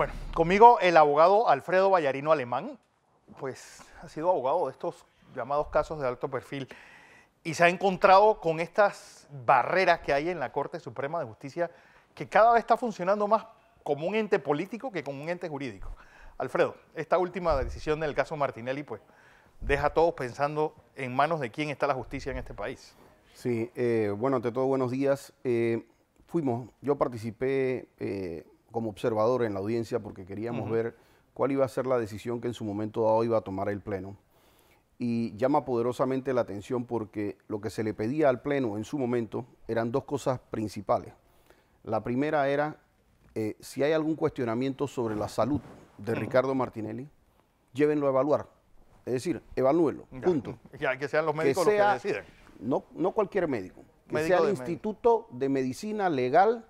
Bueno, conmigo el abogado Alfredo Vallarino Alemán, pues ha sido abogado de estos llamados casos de alto perfil y se ha encontrado con estas barreras que hay en la Corte Suprema de Justicia que cada vez está funcionando más como un ente político que como un ente jurídico. Alfredo, esta última decisión del caso Martinelli pues deja a todos pensando en manos de quién está la justicia en este país. Sí, bueno, ante todo, buenos días. Yo participé como observador en la audiencia porque queríamos ver cuál iba a ser la decisión que en su momento dado iba a tomar el Pleno. Y llama poderosamente la atención porque lo que se le pedía al Pleno en su momento eran dos cosas principales. La primera era, si hay algún cuestionamiento sobre la salud de Ricardo Martinelli, llévenlo a evaluar. Es decir, evalúenlo, punto. Que sean los médicos los que deciden. No cualquier médico, que Médico sea el de Instituto de Medicina Legal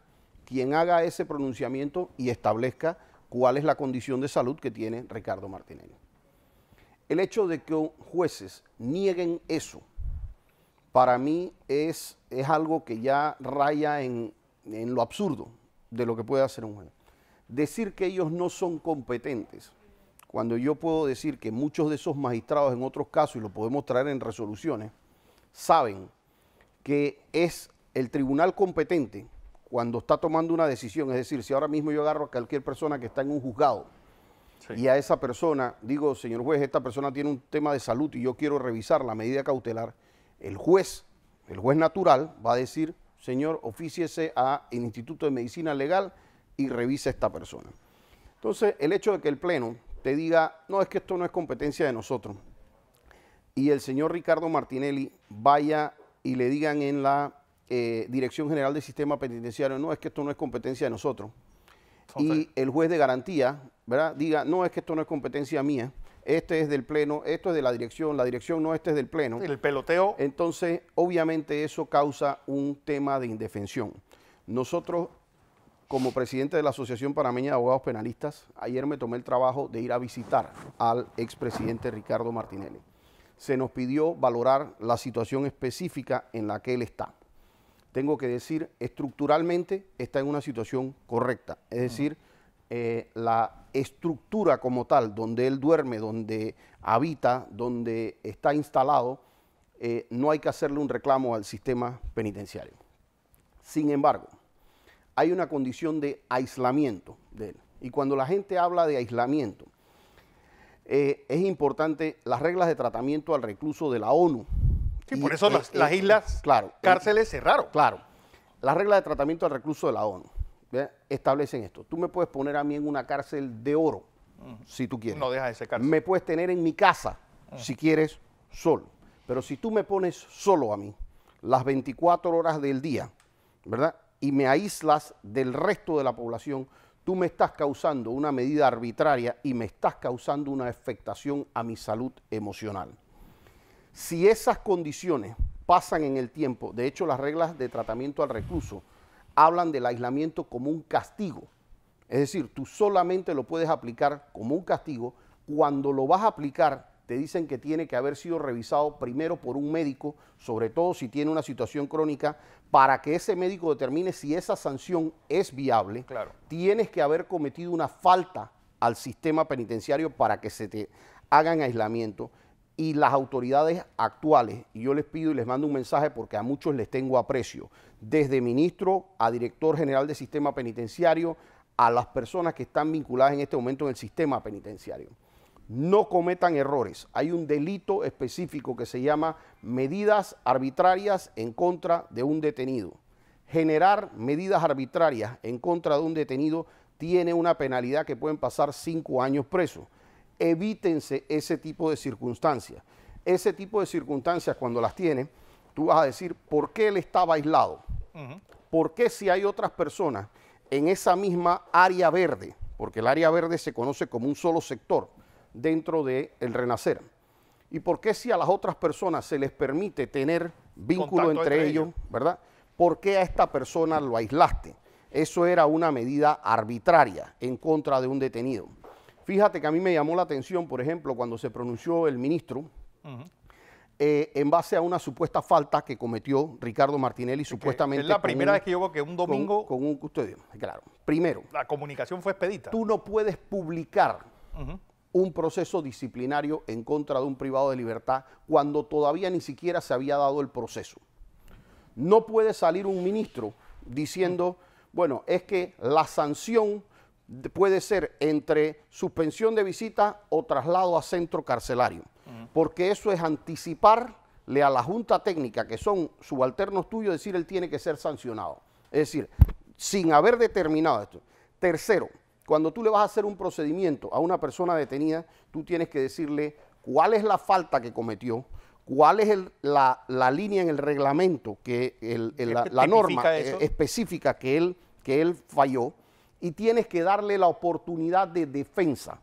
quien haga ese pronunciamiento y establezca cuál es la condición de salud que tiene Ricardo Martinelli. El hecho de que jueces nieguen eso, para mí es algo que ya raya en lo absurdo de lo que puede hacer un juez. Decir que ellos no son competentes, cuando yo puedo decir que muchos de esos magistrados en otros casos, y lo podemos traer en resoluciones, saben que es el tribunal competente cuando está tomando una decisión. Es decir, si ahora mismo yo agarro a cualquier persona que está en un juzgado y a esa persona digo, señor juez, esta persona tiene un tema de salud y yo quiero revisar la medida cautelar, el juez natural va a decir, señor, ofíciese al Instituto de Medicina Legal y revise a esta persona. Entonces, el hecho de que el Pleno te diga, no, es que esto no es competencia de nosotros, y el señor Ricardo Martinelli vaya y le digan en la Dirección General del Sistema Penitenciario, no, es que esto no es competencia de nosotros, y el juez de garantía, ¿verdad?, diga, no, es que esto no es competencia mía, este es del Pleno, esto es de la dirección no, este es del Pleno. El peloteo. Entonces, obviamente eso causa un tema de indefensión. Nosotros, como presidente de la Asociación Panameña de Abogados Penalistas, ayer me tomé el trabajo de ir a visitar al expresidente Ricardo Martinelli. Se nos pidió valorar la situación específica en la que él está. Tengo que decir, estructuralmente está en una situación correcta. Es decir, la estructura como tal, donde él duerme, donde habita, donde está instalado, no hay que hacerle un reclamo al sistema penitenciario. Sin embargo, hay una condición de aislamiento de él. Y cuando la gente habla de aislamiento, es importante las reglas de tratamiento al recluso de la ONU. Sí, por eso las islas, cárceles cerraron. Claro. Las reglas de tratamiento al recluso de la ONU establecen esto. Tú me puedes poner a mí en una cárcel de oro, si tú quieres. No dejas ese cárcel. Me puedes tener en mi casa, si quieres, solo. Pero si tú me pones solo a mí, las 24 horas del día, ¿verdad?, y me aíslas del resto de la población, tú me estás causando una medida arbitraria y me estás causando una afectación a mi salud emocional. Si esas condiciones pasan en el tiempo, de hecho las reglas de tratamiento al recluso hablan del aislamiento como un castigo. Es decir, tú solamente lo puedes aplicar como un castigo. Cuando lo vas a aplicar, te dicen que tiene que haber sido revisado primero por un médico, sobre todo si tiene una situación crónica, para que ese médico determine si esa sanción es viable. Claro. Tienes que haber cometido una falta al sistema penitenciario para que se te hagan aislamiento. Y las autoridades actuales, y yo les pido y les mando un mensaje porque a muchos les tengo aprecio, desde ministro a director general del sistema penitenciario, a las personas que están vinculadas en este momento en el sistema penitenciario. No cometan errores. Hay un delito específico que se llama medidas arbitrarias en contra de un detenido. Generar medidas arbitrarias en contra de un detenido tiene una penalidad que pueden pasar 5 años preso. Evítense ese tipo de circunstancias. Ese tipo de circunstancias, cuando las tiene, tú vas a decir, ¿por qué él estaba aislado? ¿Por qué si hay otras personas en esa misma área verde? Porque el área verde se conoce como un solo sector dentro del Renacer. ¿Y por qué si a las otras personas se les permite tener vínculo entre ellos, ¿verdad? ¿Por qué a esta persona lo aislaste? Eso era una medida arbitraria en contra de un detenido. Fíjate que a mí me llamó la atención, por ejemplo, cuando se pronunció el ministro, en base a una supuesta falta que cometió Ricardo Martinelli, supuestamente. Es la primera vez que yo veo que un domingo. Con un custodio. Claro. Primero. La comunicación fue expedita. Tú no puedes publicar un proceso disciplinario en contra de un privado de libertad cuando todavía ni siquiera se había dado el proceso. No puede salir un ministro diciendo, bueno, es que la sanción puede ser entre suspensión de visita o traslado a centro carcelario, porque eso es anticiparle a la Junta Técnica, que son subalternos tuyos, decir él tiene que ser sancionado. Es decir, sin haber determinado esto. Tercero, cuando tú le vas a hacer un procedimiento a una persona detenida, tú tienes que decirle cuál es la falta que cometió, cuál es la línea en el reglamento, la norma específica que él falló, y tienes que darle la oportunidad de defensa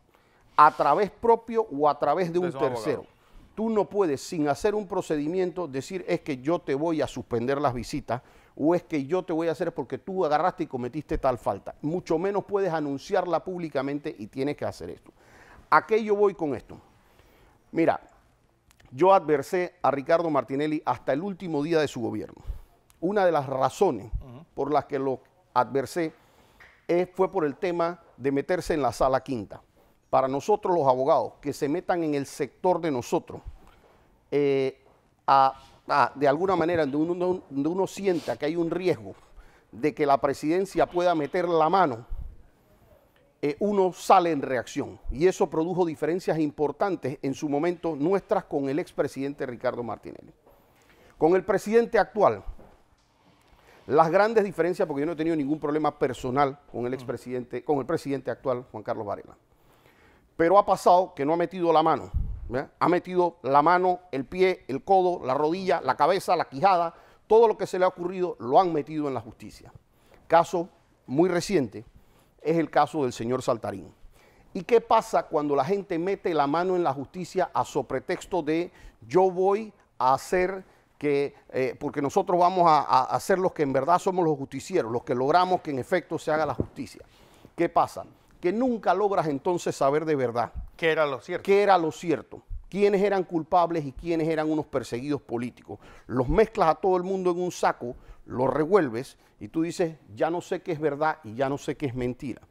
a través propio o a través de un tercero. Tú no puedes, sin hacer un procedimiento, decir es que yo te voy a suspender las visitas o es que yo te voy a hacer porque tú agarraste y cometiste tal falta. Mucho menos puedes anunciarla públicamente y tienes que hacer esto. ¿A qué yo voy con esto? Mira, yo adversé a Ricardo Martinelli hasta el último día de su gobierno. Una de las razones por las que lo adversé fue por el tema de meterse en la sala quinta. Para nosotros los abogados que se metan en el sector de nosotros, de alguna manera donde uno sienta que hay un riesgo de que la presidencia pueda meter la mano, uno sale en reacción. Y eso produjo diferencias importantes en su momento nuestras con el expresidente Ricardo Martinelli. Con el presidente actual, las grandes diferencias, porque yo no he tenido ningún problema personal con el expresidente, con el presidente actual, Juan Carlos Varela. Pero ha pasado que no ha metido la mano, ¿verdad? Ha metido la mano, el pie, el codo, la rodilla, la cabeza, la quijada, todo lo que se le ha ocurrido lo han metido en la justicia. Caso muy reciente es el caso del señor Saltarín. ¿Y qué pasa cuando la gente mete la mano en la justicia a sopretexto de yo voy a hacer que, porque nosotros vamos a ser los que en verdad somos los justicieros, los que logramos que en efecto se haga la justicia? ¿Qué pasa? Que nunca logras entonces saber de verdad. ¿Qué era lo cierto? ¿Qué era lo cierto? ¿Quiénes eran culpables y quiénes eran unos perseguidos políticos? Los mezclas a todo el mundo en un saco, los revuelves y tú dices, ya no sé qué es verdad y ya no sé qué es mentira.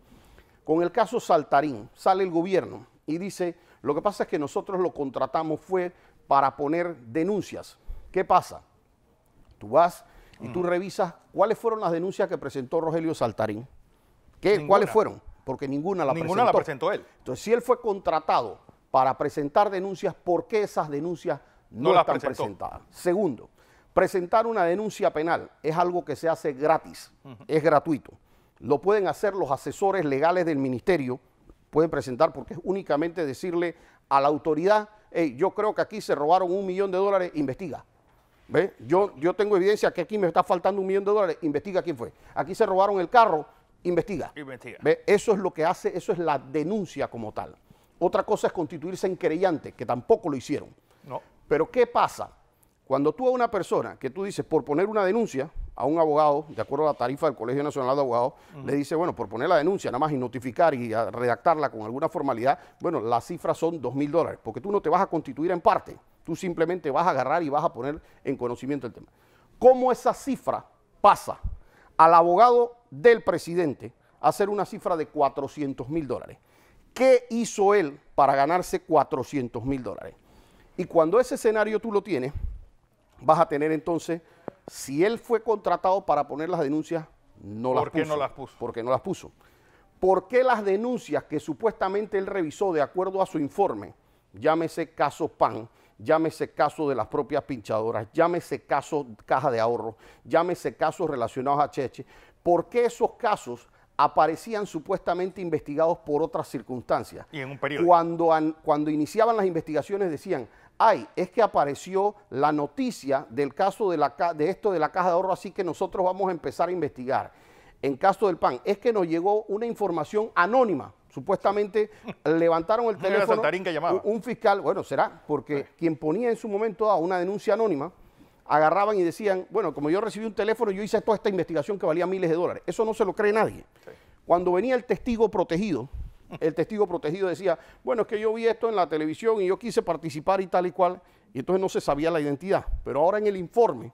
Con el caso Saltarín, sale el gobierno y dice, lo que pasa es que nosotros lo contratamos fue para poner denuncias. ¿Qué pasa? Tú vas y tú revisas cuáles fueron las denuncias que presentó Rogelio Saltarín. ¿Cuáles fueron? Porque ninguna la presentó él. Entonces, si él fue contratado para presentar denuncias, ¿por qué esas denuncias no están presentadas? Segundo, presentar una denuncia penal es algo que se hace gratis, es gratuito. Lo pueden hacer los asesores legales del ministerio, pueden presentar porque es únicamente decirle a la autoridad, hey, yo creo que aquí se robaron $1 millón, investiga. ¿Ve? Yo tengo evidencia que aquí me está faltando $1 millón, investiga quién fue. Aquí se robaron el carro, investiga. ¿Ve? Eso es lo que hace, eso es la denuncia como tal. Otra cosa es constituirse en querellante, que tampoco lo hicieron. No. Pero ¿qué pasa? Cuando tú a una persona que tú dices por poner una denuncia a un abogado, de acuerdo a la tarifa del Colegio Nacional de Abogados, le dice, bueno, por poner la denuncia nada más y notificar y redactarla con alguna formalidad, bueno, las cifras son $2.000, porque tú no te vas a constituir en parte, tú simplemente vas a agarrar y vas a poner en conocimiento el tema. ¿Cómo esa cifra pasa al abogado del presidente a hacer una cifra de $400.000? ¿Qué hizo él para ganarse $400.000? Y cuando ese escenario tú lo tienes, vas a tener entonces, si él fue contratado para poner las denuncias, no las puso. ¿Por qué no las puso? Porque no las puso. ¿Por qué las denuncias que supuestamente él revisó de acuerdo a su informe, llámese caso PAN, llámese caso de las propias pinchadoras, llámese caso caja de ahorro, llámese casos relacionados a Cheche, por qué esos casos aparecían supuestamente investigados por otras circunstancias? Y en un periodo. Cuando iniciaban las investigaciones decían, ay, es que apareció la noticia del caso de esto de la caja de ahorro, así que nosotros vamos a empezar a investigar. En caso del PAN, es que nos llegó una información anónima. Supuestamente levantaron el teléfono, un fiscal, bueno, será, porque quien ponía en su momento a una denuncia anónima, agarraban y decían, bueno, como yo recibí un teléfono, yo hice toda esta investigación que valía miles de dólares. Eso no se lo cree nadie. Sí. Cuando venía el testigo protegido, el testigo protegido decía, bueno, es que yo vi esto en la televisión y yo quise participar y tal y cual, y entonces no se sabía la identidad. Pero ahora en el informe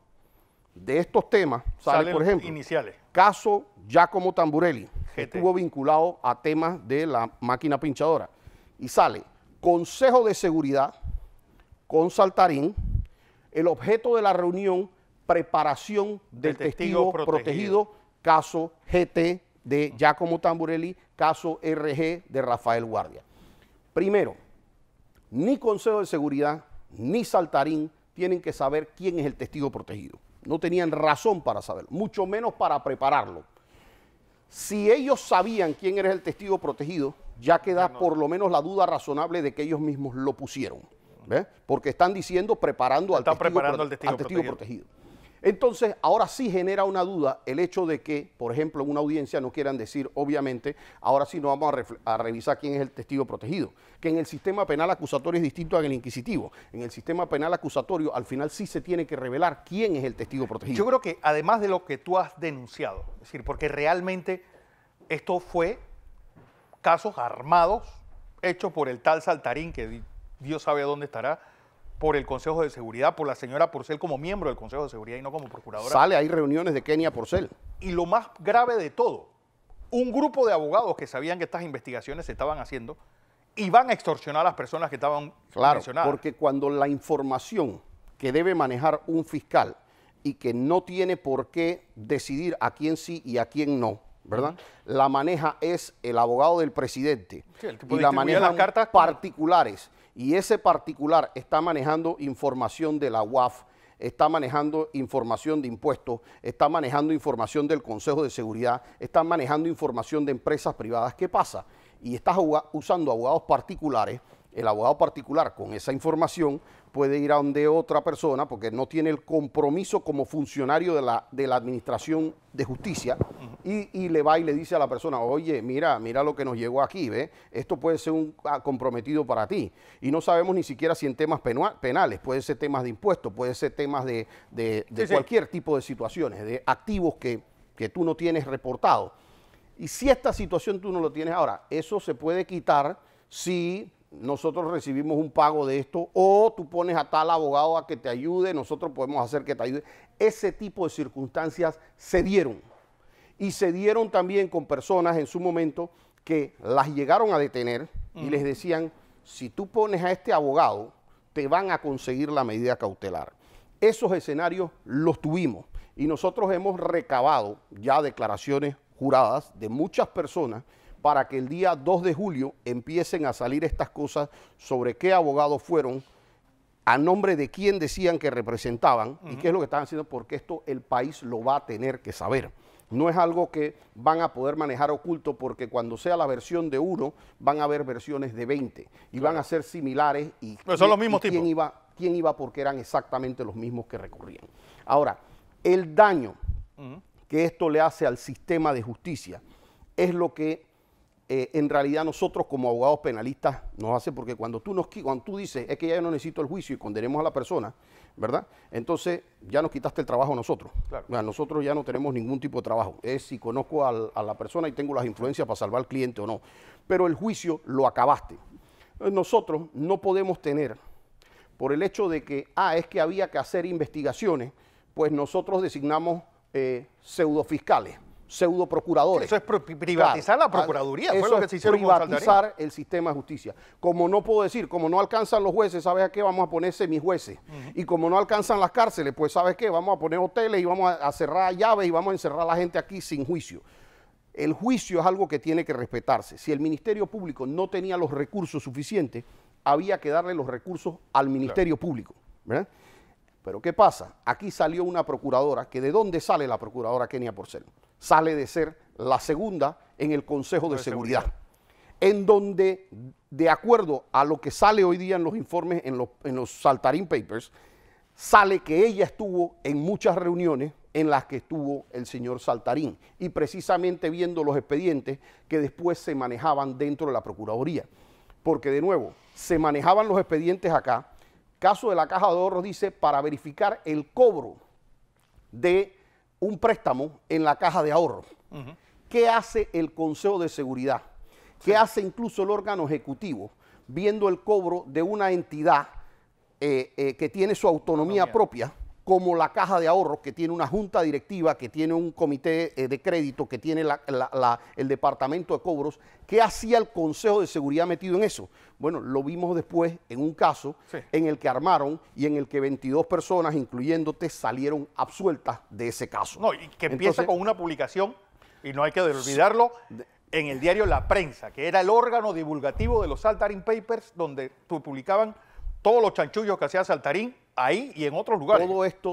de estos temas sale, por ejemplo, iniciales. Caso Giacomo Tamburelli, que GT. estuvo vinculado a temas de la máquina pinchadora. Y sale Consejo de Seguridad con Saltarín, el objeto de la reunión, preparación del testigo protegido, caso GT de Giacomo Tamburelli, caso RG de Rafael Guardia. Primero, ni Consejo de Seguridad ni Saltarín tienen que saber quién es el testigo protegido. No tenían razón para saberlo, mucho menos para prepararlo. Si ellos sabían quién era el testigo protegido, ya queda por lo menos la duda razonable de que ellos mismos lo pusieron. ¿Ves? Porque están diciendo preparando al testigo protegido. Entonces, ahora sí genera una duda el hecho de que, por ejemplo, en una audiencia no quieran decir, obviamente, ahora sí no vamos a revisar quién es el testigo protegido. Que en el sistema penal acusatorio es distinto al inquisitivo. En el sistema penal acusatorio, al final sí se tiene que revelar quién es el testigo protegido. Yo creo que además de lo que tú has denunciado, es decir, porque realmente esto fue casos armados hechos por el tal Saltarín, que Dios sabe dónde estará, por el Consejo de Seguridad, por la señora Porcel como miembro del Consejo de Seguridad y no como procuradora. Sale, hay reuniones de Kenia Porcel. Y lo más grave de todo, un grupo de abogados que sabían que estas investigaciones se estaban haciendo iban a extorsionar a las personas que estaban mencionadas. Porque cuando la información que debe manejar un fiscal y que no tiene por qué decidir a quién sí y a quién no, ¿verdad? La maneja es el abogado del presidente, sí, el tipo y la manejan manejan cartas particulares. Y ese particular está manejando información de la UAF, está manejando información de impuestos, está manejando información del Consejo de Seguridad, está manejando información de empresas privadas. ¿Qué pasa? Y estás usando abogados particulares. El abogado particular con esa información puede ir a donde otra persona porque no tiene el compromiso como funcionario de la administración de justicia y le va y le dice a la persona, oye, mira lo que nos llegó aquí, ¿ve? Esto puede ser un comprometido para ti. Y no sabemos ni siquiera si en temas penales, puede ser temas de impuestos, puede ser temas de cualquier tipo de situaciones, de activos que tú no tienes reportados. Y si esta situación tú no lo tienes ahora, eso se puede quitar si nosotros recibimos un pago de esto o tú pones a tal abogado a que te ayude, nosotros podemos hacer que te ayude. Ese tipo de circunstancias se dieron. Y se dieron también con personas en su momento que las llegaron a detener y les decían, si tú pones a este abogado, te van a conseguir la medida cautelar. Esos escenarios los tuvimos y nosotros hemos recabado ya declaraciones juradas de muchas personas para que el día 2 de julio empiecen a salir estas cosas sobre qué abogados fueron, a nombre de quién decían que representaban y qué es lo que estaban haciendo, porque esto el país lo va a tener que saber. No es algo que van a poder manejar oculto porque cuando sea la versión de uno, van a haber versiones de 20 y van a ser similares y, pero son los mismos tipos. ¿Quién iba? Porque eran exactamente los mismos que recurrían. Ahora, el daño que esto le hace al sistema de justicia es lo que en realidad nosotros como abogados penalistas nos hace, porque cuando tú dices, es que ya yo no necesito el juicio y condenemos a la persona, ¿verdad? Entonces ya nos quitaste el trabajo a nosotros. Claro. O sea, nosotros ya no tenemos ningún tipo de trabajo. Es si conozco a la persona y tengo las influencias para salvar al cliente o no. Pero el juicio lo acabaste. Nosotros no podemos tener, por el hecho de que, es que había que hacer investigaciones, pues nosotros designamos pseudofiscales, pseudoprocuradores. Eso es privatizar la Procuraduría, fue lo que se hicieron con Saltarín. Privatizar el sistema de justicia. Como no puedo decir, como no alcanzan los jueces, ¿sabes a qué? Vamos a poner semijueces. Y como no alcanzan las cárceles, pues ¿sabes qué? Vamos a poner hoteles y vamos a cerrar llaves y vamos a encerrar a la gente aquí sin juicio. El juicio es algo que tiene que respetarse. Si el Ministerio Público no tenía los recursos suficientes, había que darle los recursos al Ministerio Público, ¿verdad? Pero ¿qué pasa? Aquí salió una procuradora, que ¿de dónde sale la procuradora Kenia Porcel? Sale de ser la segunda en el Consejo de Seguridad, en donde, de acuerdo a lo que sale hoy día en los informes, en los Saltarín Papers, sale que ella estuvo en muchas reuniones en las que estuvo el señor Saltarín, y precisamente viendo los expedientes que después se manejaban dentro de la Procuraduría. Porque, de nuevo, se manejaban los expedientes acá. Caso de la Caja de Ahorros dice, para verificar el cobro de un préstamo en la Caja de Ahorros. ¿Qué hace el Consejo de Seguridad? ¿Qué hace incluso el órgano ejecutivo viendo el cobro de una entidad que tiene su autonomía propia, como la Caja de Ahorros, que tiene una junta directiva, que tiene un comité de crédito, que tiene el departamento de cobros? ¿Qué hacía el Consejo de Seguridad metido en eso? Bueno, lo vimos después en un caso en el que armaron y en el que 22 personas, incluyéndote, salieron absueltas de ese caso. No, y que empieza con una publicación, y no hay que olvidarlo, en el diario La Prensa, que era el órgano divulgativo de los Saltarín Papers, donde publicaban todos los chanchullos que hacía Saltarín, ahí y en otros lugares.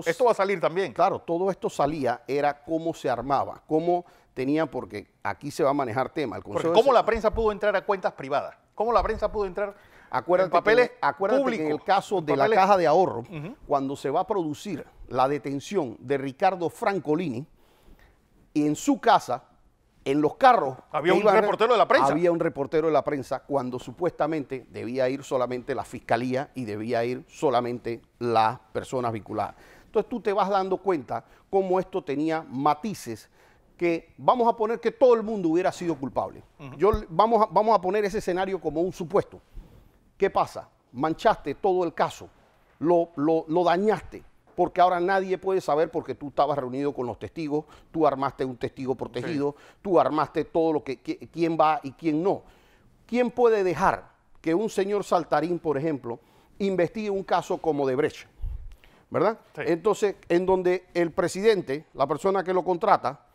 Esto va a salir también. Claro, todo esto salía, era cómo se armaba, cómo tenían, porque aquí se va a manejar tema. ¿Cómo la prensa pudo entrar a cuentas privadas? ¿Cómo la prensa pudo entrar en papeles acuérdate públicos? Que en el caso de la Caja de Ahorro, cuando se va a producir la detención de Ricardo Francolini, en su casa, en los carros... Había un reportero de la prensa. Había un reportero de la prensa cuando supuestamente debía ir solamente la fiscalía y debía ir solamente las personas vinculadas. Entonces tú te vas dando cuenta cómo esto tenía matices que vamos a poner que todo el mundo hubiera sido culpable. Vamos a poner ese escenario como un supuesto. ¿Qué pasa? Manchaste todo el caso, lo dañaste, porque ahora nadie puede saber porque tú estabas reunido con los testigos, tú armaste un testigo protegido, tú armaste todo lo quién va y quién no. ¿Quién puede dejar que un señor Saltarín, por ejemplo, investigue un caso como de Brecht? ¿Verdad? Sí. Entonces, en donde el presidente, la persona que lo contrata,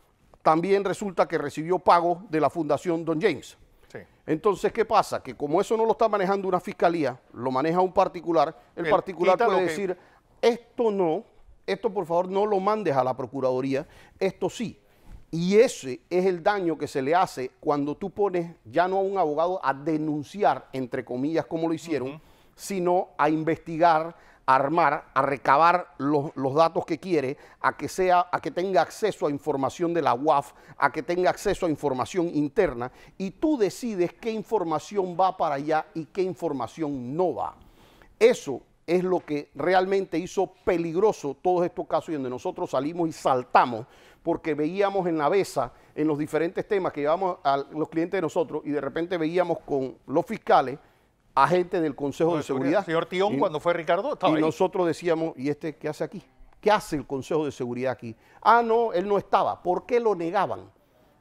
también resulta que recibió pago de la Fundación Don James. Sí. Entonces, ¿qué pasa? Que como eso no lo está manejando una fiscalía, lo maneja un particular, el particular puede decir... Esto por favor no lo mandes a la Procuraduría, esto sí. Y ese es el daño que se le hace cuando tú pones ya no a un abogado a denunciar, entre comillas, como lo hicieron, sino a investigar, a armar, a recabar los datos que quiere, a que tenga acceso a información de la UAF, a que tenga acceso a información interna, y tú decides qué información va para allá y qué información no va. Eso es lo que realmente hizo peligroso todos estos casos y donde nosotros salimos y saltamos porque veíamos en la mesa, en los diferentes temas que llevamos a los clientes de nosotros y de repente veíamos con los fiscales a gente del Consejo de Seguridad. El señor Tión, cuando fue Ricardo, estaba ahí. Nosotros decíamos, ¿y este qué hace aquí? ¿Qué hace el Consejo de Seguridad aquí? Ah, no, él no estaba. ¿Por qué lo negaban?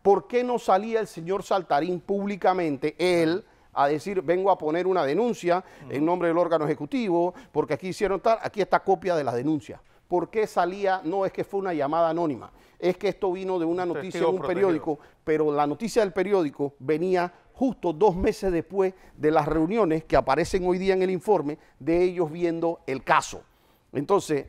¿Por qué no salía el señor Saltarín públicamente, él, a decir, vengo a poner una denuncia en nombre del órgano ejecutivo, porque aquí hicieron tal, aquí está copia de la denuncia? ¿Por qué salía? No, es que fue una llamada anónima, es que esto vino de una noticia en un periódico, pero la noticia del periódico venía justo 2 meses después de las reuniones que aparecen hoy día en el informe de ellos viendo el caso. Entonces,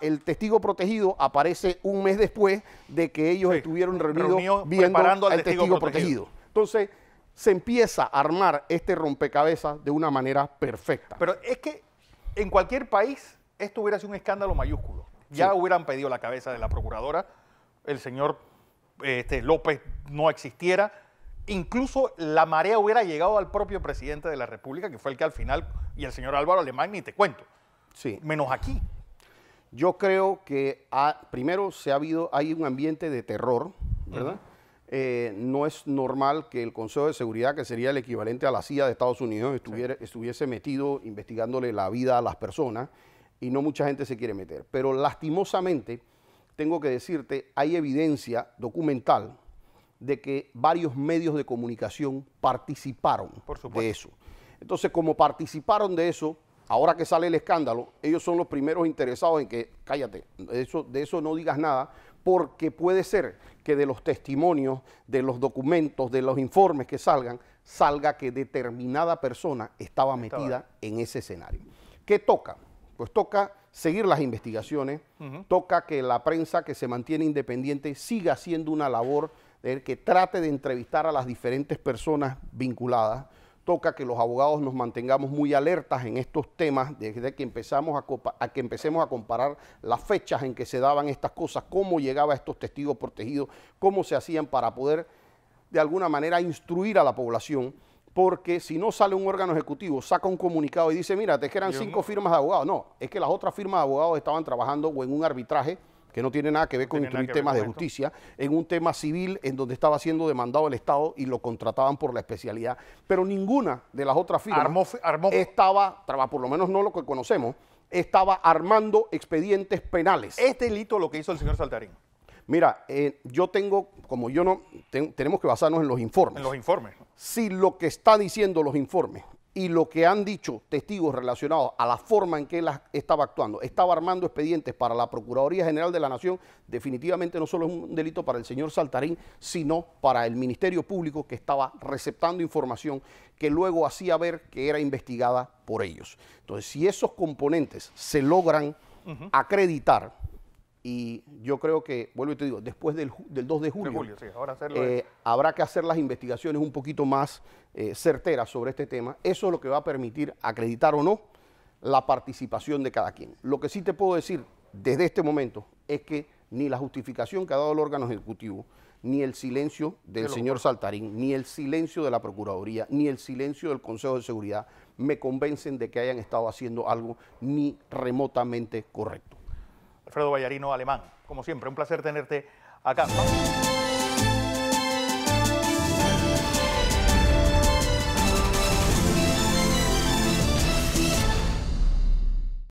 el testigo protegido aparece un mes después de que ellos estuvieron reunidos viendo al testigo protegido. Entonces, se empieza a armar este rompecabezas de una manera perfecta. Pero es que en cualquier país esto hubiera sido un escándalo mayúsculo. Ya hubieran pedido la cabeza de la procuradora, el señor López no existiera, incluso la marea hubiera llegado al propio presidente de la República, que fue el que al final, y el señor Álvaro Alemán, ni te cuento. Sí. Menos aquí. Yo creo que primero hay un ambiente de terror, ¿verdad? No es normal que el Consejo de Seguridad, que sería el equivalente a la CIA de Estados Unidos, estuviese metido investigándole la vida a las personas y no mucha gente se quiere meter. Pero lastimosamente, tengo que decirte, hay evidencia documental de que varios medios de comunicación participaron de eso. Entonces, como participaron de eso, ahora que sale el escándalo, ellos son los primeros interesados en que, cállate, de eso no digas nada, porque puede ser que de los testimonios, de los documentos, de los informes que salga que determinada persona estaba metida en ese escenario. ¿Qué toca? Pues toca seguir las investigaciones, toca que la prensa que se mantiene independiente siga haciendo una labor que trate de entrevistar a las diferentes personas vinculadas, toca que los abogados nos mantengamos muy alertas en estos temas, desde que empecemos a comparar las fechas en que se daban estas cosas, cómo llegaba a estos testigos protegidos, cómo se hacían para poder de alguna manera instruir a la población, porque si no sale un órgano ejecutivo, saca un comunicado y dice, mira, te quedan 5 firmas de abogados. No, es que las otras firmas de abogados estaban trabajando o en un arbitraje que no tiene nada que ver con tiene nada instruir que ver temas con de esto. justicia, en un tema civil en donde estaba siendo demandado el Estado y lo contrataban por la especialidad. Pero ninguna de las otras firmas Armó- estaba, por lo menos no lo que conocemos, estaba armando expedientes penales. Es delito lo que hizo el señor Saltarín, Mira, yo tengo, como yo no, tenemos que basarnos en los informes. en los informes. Si lo que está diciendo los informes y lo que han dicho testigos relacionados a la forma en que él estaba actuando, estaba armando expedientes para la Procuraduría General de la Nación, definitivamente no solo es un delito para el señor Saltarín, sino para el Ministerio Público que estaba receptando información que luego hacía ver que era investigada por ellos. Entonces, si esos componentes se logran acreditar, y yo creo que, vuelvo y te digo, después del 2 de julio, Sí, ahora hacerlo habrá que hacer las investigaciones un poquito más certeras sobre este tema. Eso es lo que va a permitir acreditar o no la participación de cada quien. Lo que sí te puedo decir desde este momento es que ni la justificación que ha dado el órgano ejecutivo, ni el silencio del señor Saltarín, ni el silencio de la Procuraduría, ni el silencio del Consejo de Seguridad me convencen de que hayan estado haciendo algo ni remotamente correcto. Alfredo Vallarino Alemán, como siempre, un placer tenerte acá.